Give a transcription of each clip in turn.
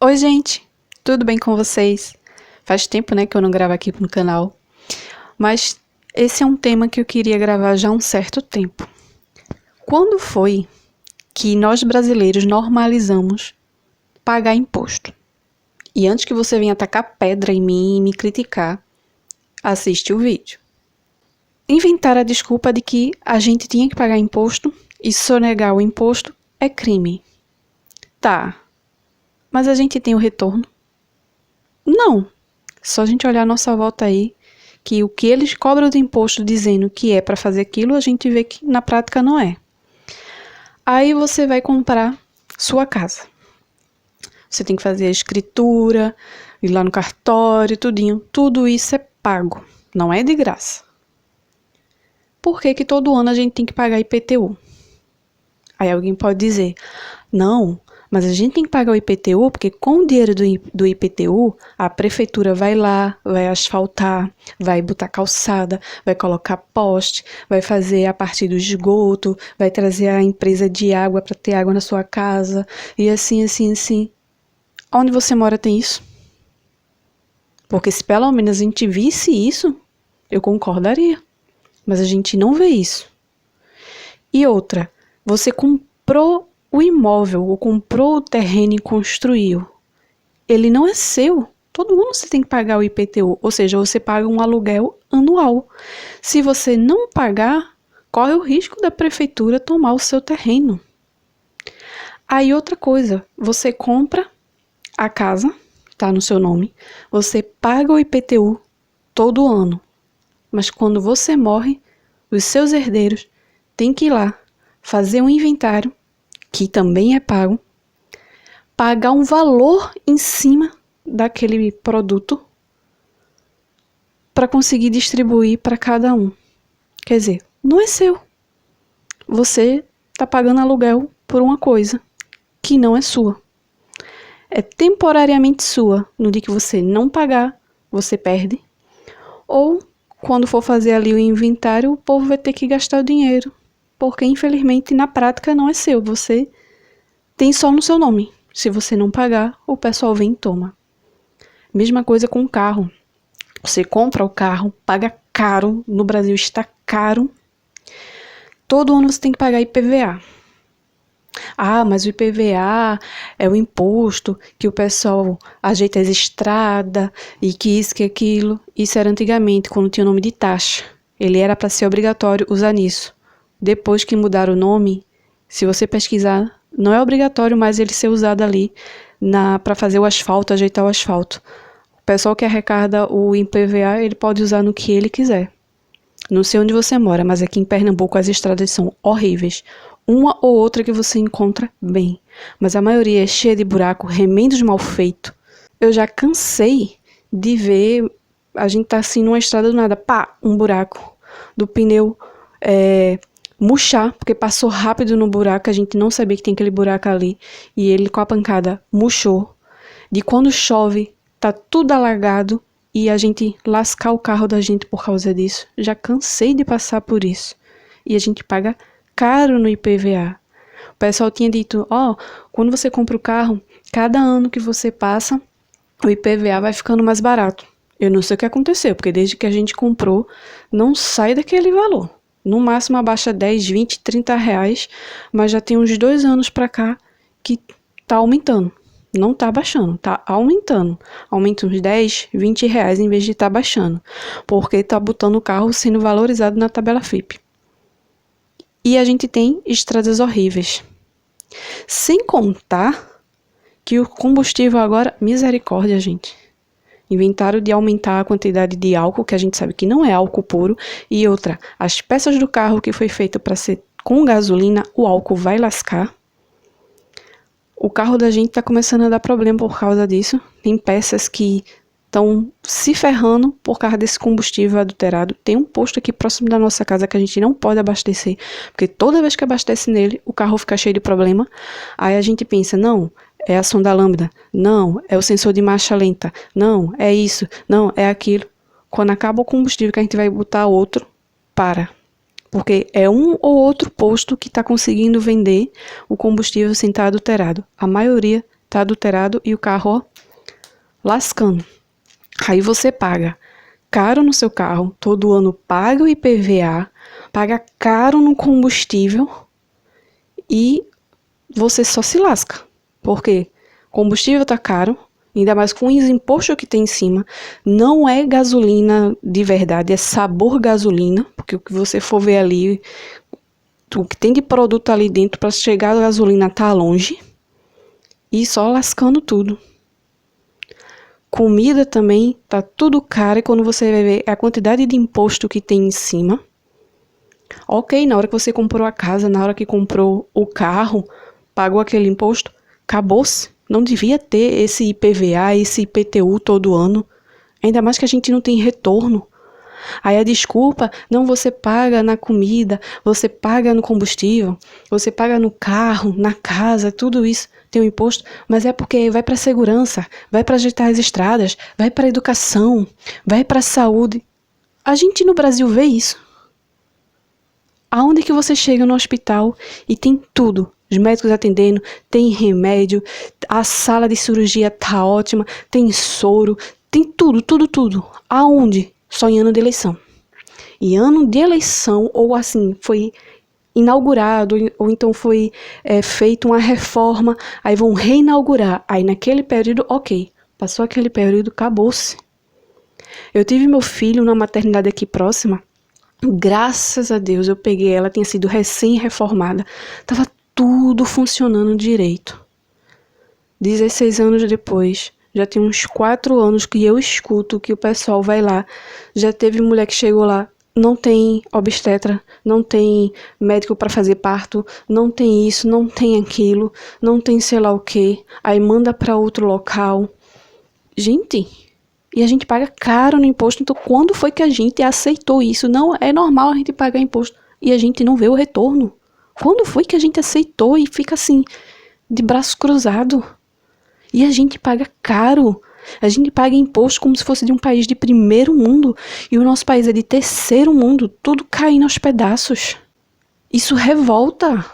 Oi, gente, tudo bem com vocês? Faz tempo, né, que eu não gravo aqui no canal, mas esse é um tema que eu queria gravar já há um certo tempo. Quando foi que nós brasileiros normalizamos pagar imposto? E antes que você venha tacar pedra em mim e me criticar, assiste o vídeo. Inventaram a desculpa de que a gente tinha que pagar imposto e sonegar o imposto é crime. Tá, mas a gente tem o retorno? Não. Só a gente olhar a nossa volta aí, que o que eles cobram de imposto dizendo que é para fazer aquilo, a gente vê que na prática não é. Aí você vai comprar sua casa. Você tem que fazer a escritura, ir lá no cartório, tudinho. Tudo isso é pago, não é de graça. Por que todo ano a gente tem que pagar IPTU? Aí alguém pode dizer, não, mas a gente tem que pagar o IPTU porque com o dinheiro do IPTU, a prefeitura vai lá, vai asfaltar, vai botar calçada, vai colocar poste, vai fazer a parte do esgoto, vai trazer a empresa de água para ter água na sua casa, e assim. Onde você mora tem isso? Porque se pelo menos a gente visse isso, eu concordaria. Mas a gente não vê isso. E outra, você comprou o imóvel, ou comprou o terreno e construiu. Ele não é seu. Todo ano você tem que pagar o IPTU, ou seja, você paga um aluguel anual. Se você não pagar, corre o risco da prefeitura tomar o seu terreno. Aí outra coisa, você compra a casa, está no seu nome, você paga o IPTU todo ano. Mas quando você morre, os seus herdeiros têm que ir lá fazer um inventário, que também é pago, pagar um valor em cima daquele produto para conseguir distribuir para cada um. Quer dizer, não é seu. Você está pagando aluguel por uma coisa que não é sua. É temporariamente sua. No dia que você não pagar, você perde. Ou, quando for fazer ali o inventário, o povo vai ter que gastar o dinheiro. Porque, infelizmente, na prática não é seu. Você tem só no seu nome. Se você não pagar, o pessoal vem e toma. Mesma coisa com o carro. Você compra o carro, paga caro. No Brasil está caro. Todo ano você tem que pagar IPVA. Ah, mas o IPVA é o imposto que o pessoal ajeita as estradas e que isso, que aquilo. Isso era antigamente, quando tinha o nome de taxa. Ele era para ser obrigatório usar nisso. Depois que mudaram o nome, se você pesquisar, não é obrigatório mais ele ser usado ali para fazer o asfalto, ajeitar o asfalto. O pessoal que arrecada o IPVA, ele pode usar no que ele quiser. Não sei onde você mora, mas aqui em Pernambuco as estradas são horríveis. Uma ou outra que você encontra bem, mas a maioria é cheia de buraco, remendos mal feitos. Eu já cansei de ver a gente tá assim numa estrada do nada, pá, um buraco do pneu murchar, porque passou rápido no buraco, a gente não sabia que tem aquele buraco ali, e ele com a pancada murchou. De quando chove, tá tudo alagado, e a gente lascar o carro da gente por causa disso. Já cansei de passar por isso. E a gente paga caro no IPVA. O pessoal tinha dito, quando você compra o carro, cada ano que você passa, o IPVA vai ficando mais barato. Eu não sei o que aconteceu, porque desde que a gente comprou, não sai daquele valor. No máximo abaixa 10, 20, 30 reais, mas já tem uns 2 anos pra cá que tá aumentando. Não tá baixando, tá aumentando. Aumenta uns 10, 20 reais em vez de tá baixando. Porque tá botando o carro sendo valorizado na tabela FIPE. E a gente tem estradas horríveis. Sem contar que o combustível agora, misericórdia, gente. Inventaram de aumentar a quantidade de álcool, que a gente sabe que não é álcool puro. E outra, as peças do carro que foi feito para ser com gasolina, o álcool vai lascar. O carro da gente tá começando a dar problema por causa disso. Tem peças que estão se ferrando por causa desse combustível adulterado. Tem um posto aqui próximo da nossa casa que a gente não pode abastecer, porque toda vez que abastece nele, o carro fica cheio de problema. Aí a gente pensa, não, é a sonda lambda, não, é o sensor de marcha lenta, não, é isso, não, é aquilo. Quando acaba o combustível que a gente vai botar outro, para. Porque é um ou outro posto que está conseguindo vender o combustível sem estar adulterado. A maioria tá adulterado e o carro, ó, lascando. Aí você paga caro no seu carro, todo ano paga o IPVA, paga caro no combustível e você só se lasca. Por quê? Combustível tá caro, ainda mais com os impostos que tem em cima. Não é gasolina de verdade, é sabor gasolina, porque o que você for ver ali, o que tem de produto ali dentro para chegar a gasolina tá longe. E só lascando tudo. Comida também tá tudo caro e quando você vai ver a quantidade de imposto que tem em cima. Ok, na hora que você comprou a casa, na hora que comprou o carro, pagou aquele imposto, acabou-se. Não devia ter esse IPVA, esse IPTU todo ano. Ainda mais que a gente não tem retorno. Aí a desculpa, não, você paga na comida, você paga no combustível, você paga no carro, na casa, tudo isso tem um imposto, mas é porque vai para a segurança, vai para ajeitar as estradas, vai para a educação, vai para a saúde. A gente no Brasil vê isso. Aonde que você chega no hospital e tem tudo, os médicos atendendo, tem remédio, a sala de cirurgia tá ótima, tem soro, tem tudo, tudo, tudo. Aonde? Só em ano de eleição. E ano de eleição, ou assim, foi inaugurado, ou então foi feita uma reforma, aí vão reinaugurar. Aí naquele período, ok, passou aquele período, acabou-se. Eu tive meu filho na maternidade aqui próxima, graças a Deus eu peguei ela, tinha sido recém-reformada, tava tudo funcionando direito. 16 anos depois, já tem uns 4 anos que eu escuto que o pessoal vai lá, já teve mulher que chegou lá, não tem obstetra, não tem médico para fazer parto, não tem isso, não tem aquilo, não tem sei lá o que, aí manda para outro local. Gente, e a gente paga caro no imposto, então quando foi que a gente aceitou isso? Não é normal a gente pagar imposto e a gente não vê o retorno. Quando foi que a gente aceitou e fica assim, de braço cruzado? E a gente paga caro. A gente paga imposto como se fosse de um país de primeiro mundo. E o nosso país é de terceiro mundo. Tudo caindo aos pedaços. Isso revolta.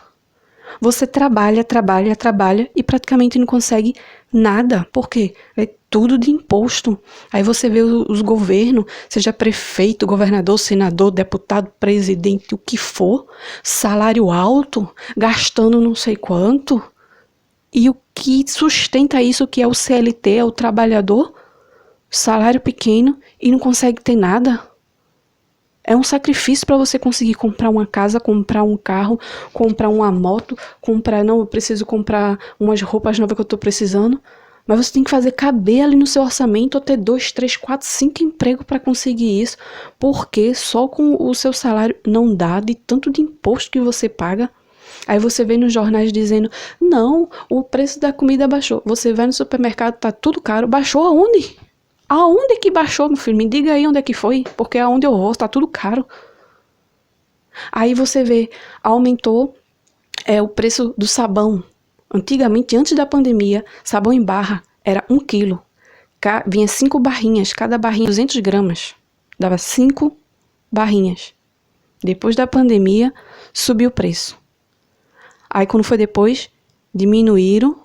Você trabalha, trabalha, trabalha e praticamente não consegue nada. Por quê? É tudo de imposto. Aí você vê os governos, seja prefeito, governador, senador, deputado, presidente, o que for, salário alto, gastando não sei quanto. E o que sustenta isso, que é o CLT, é o trabalhador, salário pequeno e não consegue ter nada. É um sacrifício para você conseguir comprar uma casa, comprar um carro, comprar uma moto, não, eu preciso comprar umas roupas novas que eu estou precisando. Mas você tem que fazer caber ali no seu orçamento ou ter 2, 3, 4, 5 empregos para conseguir isso. Porque só com o seu salário não dá de tanto de imposto que você paga. Aí você vê nos jornais dizendo, não, o preço da comida baixou. Você vai no supermercado, tá tudo caro. Baixou aonde? Aonde que baixou, meu filho? Me diga aí onde é que foi, porque aonde eu vou tá tudo caro. Aí você vê, aumentou o preço do sabão. Antigamente, antes da pandemia, sabão em barra era 1 quilo. Vinha 5 barrinhas, cada barrinha 200 gramas. Dava 5 barrinhas. Depois da pandemia, subiu o preço. Aí, quando foi depois, diminuíram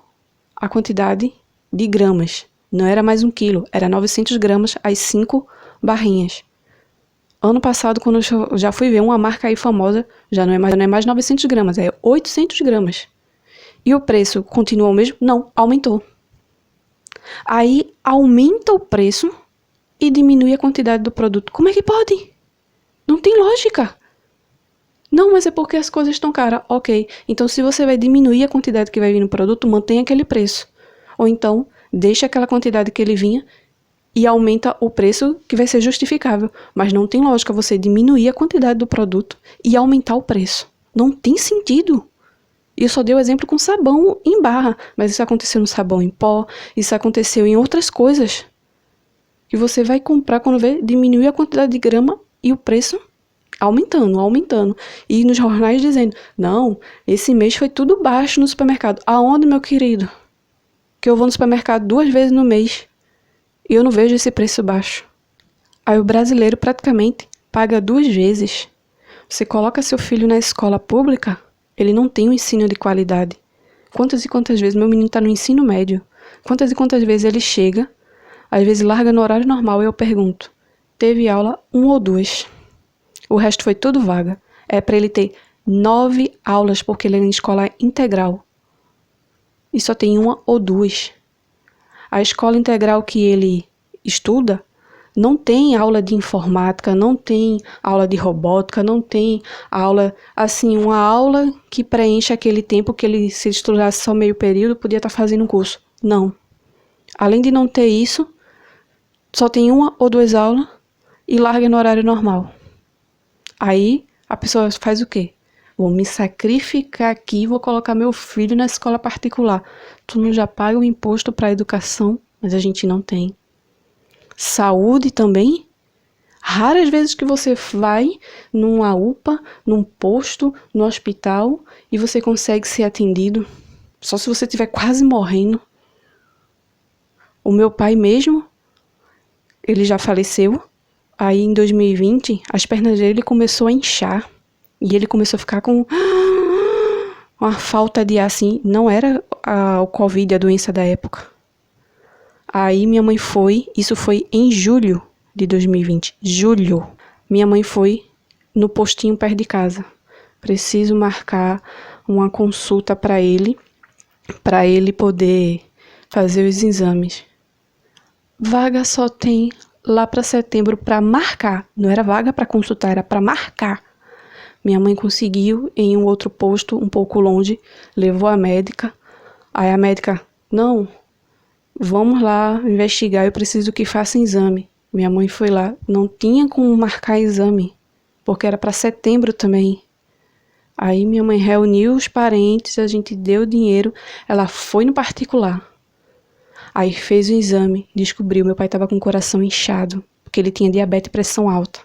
a quantidade de gramas. Não era mais 1 quilo, era 900 gramas as 5 barrinhas. Ano passado, quando eu já fui ver uma marca aí famosa, já não é mais 900 gramas, é 800 gramas. E o preço continua o mesmo? Não, aumentou. Aí, aumenta o preço e diminui a quantidade do produto. Como é que pode? Não tem lógica. Não, mas é porque as coisas estão caras. Ok, então se você vai diminuir a quantidade que vai vir no produto, mantenha aquele preço. Ou então, deixa aquela quantidade que ele vinha e aumenta o preço que vai ser justificável. Mas não tem lógica você diminuir a quantidade do produto e aumentar o preço. Não tem sentido. E eu só dei o exemplo com sabão em barra, mas isso aconteceu no sabão em pó, isso aconteceu em outras coisas. Que você vai comprar quando vê, diminuir a quantidade de grama e o preço aumentando. E nos jornais dizendo, não, esse mês foi tudo baixo no supermercado. Aonde, meu querido? Que eu vou no supermercado 2 vezes no mês e eu não vejo esse preço baixo. Aí o brasileiro praticamente paga 2 vezes. Você coloca seu filho na escola pública, ele não tem um ensino de qualidade. Quantas e quantas vezes meu menino está no ensino médio Quantas e quantas vezes ele chega, às vezes larga no horário normal e eu pergunto, teve aula 1 ou 2? O resto foi tudo vaga. É para ele ter 9 aulas porque ele é em escola integral. E só tem 1 ou 2. A escola integral que ele estuda não tem aula de informática, não tem aula de robótica, não tem aula, assim, uma aula que preenche aquele tempo que ele, se estudasse só meio período, podia estar fazendo um curso. Não. Além de não ter isso, só tem 1 ou 2 aulas e larga no horário normal. Aí a pessoa faz o quê? Vou me sacrificar aqui e vou colocar meu filho na escola particular. Tu não já paga o imposto para a educação, mas a gente não tem. Saúde também. Raras vezes que você vai numa UPA, num posto, no hospital e você consegue ser atendido. Só se você estiver quase morrendo. O meu pai mesmo, ele já faleceu. Aí em 2020, as pernas dele começou a inchar. E ele começou a ficar com uma falta de ar assim. Não era o Covid, a doença da época. Aí minha mãe foi, isso foi em julho de 2020. Julho. Minha mãe foi no postinho perto de casa. Preciso marcar uma consulta para ele poder fazer os exames. Vaga só tem lá para setembro para marcar. Não era vaga para consultar, era para marcar. Minha mãe conseguiu em um outro posto, um pouco longe, levou a médica. Aí a médica, não, vamos lá investigar, eu preciso que faça exame. Minha mãe foi lá, não tinha como marcar exame, porque era para setembro também. Aí minha mãe reuniu os parentes, a gente deu dinheiro, ela foi no particular. Aí fez o exame, descobriu, meu pai estava com o coração inchado, porque ele tinha diabetes e pressão alta.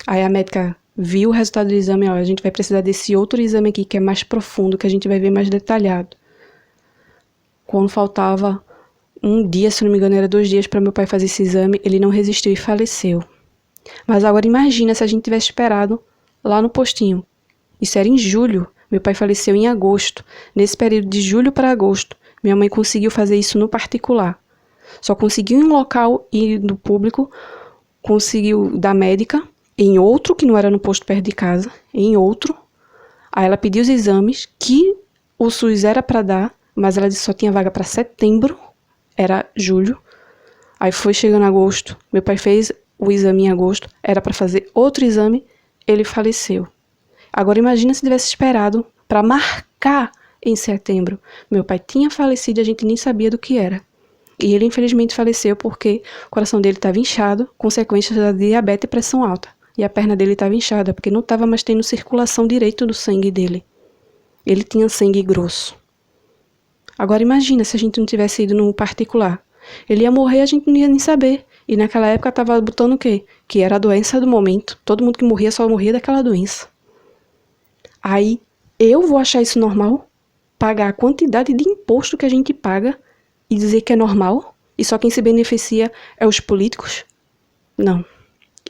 Aí a médica viu o resultado do exame, ó, a gente vai precisar desse outro exame aqui, que é mais profundo, que a gente vai ver mais detalhado. Quando faltava um dia, se não me engano, era 2 dias para meu pai fazer esse exame, ele não resistiu e faleceu. Mas agora imagina se a gente tivesse esperado lá no postinho. Isso era em julho, meu pai faleceu em agosto. Nesse período de julho para agosto, minha mãe conseguiu fazer isso no particular. Só conseguiu em um local e no público, conseguiu da médica, em outro, que não era no posto perto de casa, em outro. Aí ela pediu os exames, que o SUS era para dar, mas ela disse que só tinha vaga para setembro, era julho. Aí foi chegando agosto, meu pai fez o exame em agosto, era para fazer outro exame, ele faleceu. Agora imagina se tivesse esperado para marcar em setembro. Meu pai tinha falecido e a gente nem sabia do que era. E ele infelizmente faleceu porque o coração dele estava inchado, consequência da diabetes e pressão alta. E a perna dele estava inchada, porque não estava mais tendo circulação direito do sangue dele. Ele tinha sangue grosso. Agora imagina se a gente não tivesse ido no particular. Ele ia morrer e a gente não ia nem saber. E naquela época estava botando o quê? Que era a doença do momento. Todo mundo que morria só morria daquela doença. Aí eu vou achar isso normal? Pagar a quantidade de imposto que a gente paga e dizer que é normal? E só quem se beneficia é os políticos? Não.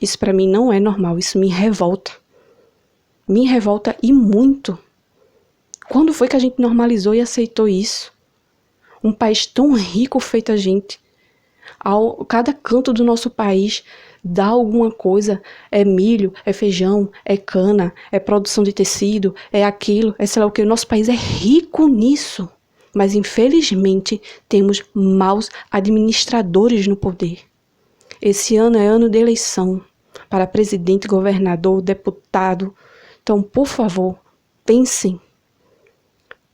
Isso para mim não é normal. Isso me revolta. Me revolta e muito. Quando foi que a gente normalizou e aceitou isso? Um país tão rico feito a gente. Cada canto do nosso país dá alguma coisa. É milho, é feijão, é cana, é produção de tecido, é aquilo, é sei lá o que. O nosso país é rico nisso. Mas infelizmente temos maus administradores no poder. Esse ano é ano de eleição para presidente, governador, deputado. Então, por favor, pensem.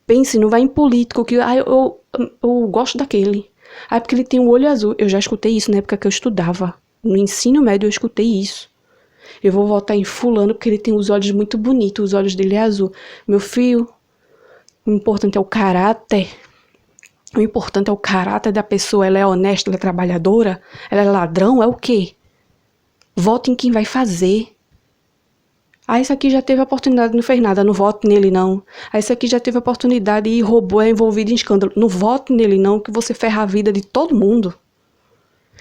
Pense, não vai em político, que eu gosto daquele. Porque ele tem um olho azul. Eu já escutei isso na época que eu estudava. No ensino médio eu escutei isso. Eu vou votar em fulano porque ele tem os olhos muito bonitos, os olhos dele é azul. Meu filho, o importante é o caráter. O importante é o caráter da pessoa. Ela é honesta, ela é trabalhadora, ela é ladrão, é o quê? Vote em quem vai fazer. Esse aqui já teve a oportunidade, não fez nada, não vote nele não. Esse aqui já teve a oportunidade e roubou, é envolvido em escândalo. Não vote nele não, que você ferra a vida de todo mundo.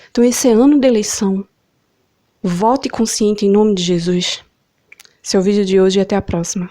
Então esse é ano de eleição. Vote consciente em nome de Jesus. Esse é o vídeo de hoje e até a próxima.